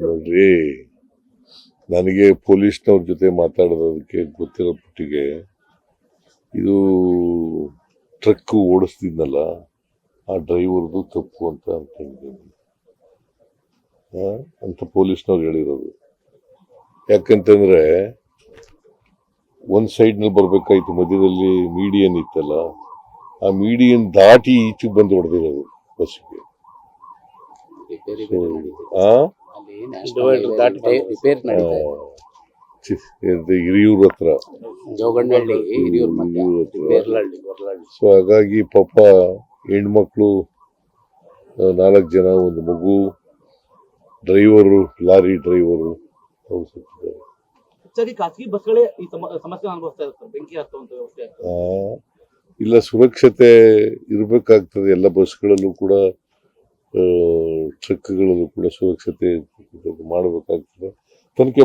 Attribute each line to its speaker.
Speaker 1: ನೋಡ್ರಿ, ನನಗೆ ಪೊಲೀಸ್ನವ್ರ ಜೊತೆ ಮಾತಾಡೋದಕ್ಕೆ ಗೊತ್ತಿರೋ ಪಟ್ಟಿಗೆ ಇದು ಟ್ರಕ್ ಓಡಿಸ್ತಿದ್ನಲ್ಲ ಆ ಡ್ರೈವರ್ದು ತಪ್ಪು ಅಂತ ಅನ್ಕೊಂಡಿದ್ದೀನಿ ಅಂತ ಪೊಲೀಸ್ನವ್ರು ಹೇಳಿರೋದು. ಯಾಕಂತಂದ್ರೆ ಒಂದ್ ಸೈಡ್ನಲ್ಲಿ ಬರ್ಬೇಕಾಯ್ತು, ಮಧ್ಯದಲ್ಲಿ ಮೀಡಿಯನ್ ಇತ್ತಲ್ಲ, ಆ ಮೀಡಿಯನ್ ದಾಟಿ ಈಚೆಗೆ ಬಂದು ಹೊಡೆದಿರೋದು ಬಸ್ಗೆ. ಹಿರಿಯೂರ್ ಹತ್ರ, ಸೊ ಹಾಗಾಗಿ ಪಾಪ ಹೆಣ್ಮಕ್ಳು 4 ಜನ, ಒಂದು ಮಗು, ಡ್ರೈವರು, ಲಾರಿ ಡ್ರೈವರು
Speaker 2: ಖಾಸಗಿ ಬಸ್ಗಳೇ ಈ ಸಮಸ್ಯೆ ಅನುಭವಿಸ್ತಾ ಇರುತ್ತೆ, ಬೆಂಕಿ ಹತ್ತುವಂತ ವ್ಯವಸ್ಥೆ.
Speaker 1: ಇಲ್ಲ, ಸುರಕ್ಷತೆ ಇರಬೇಕಾಗ್ತದೆ. ಎಲ್ಲ ಬಸ್ಗಳಲ್ಲೂ ಕೂಡ ಟ್ರಕ್ಗಳಲ್ಲೂ ಕೂಡ ಸುರಕ್ಷತೆ ಮಾಡಬೇಕಾಗ್ತದೆ. ತನಿಖೆ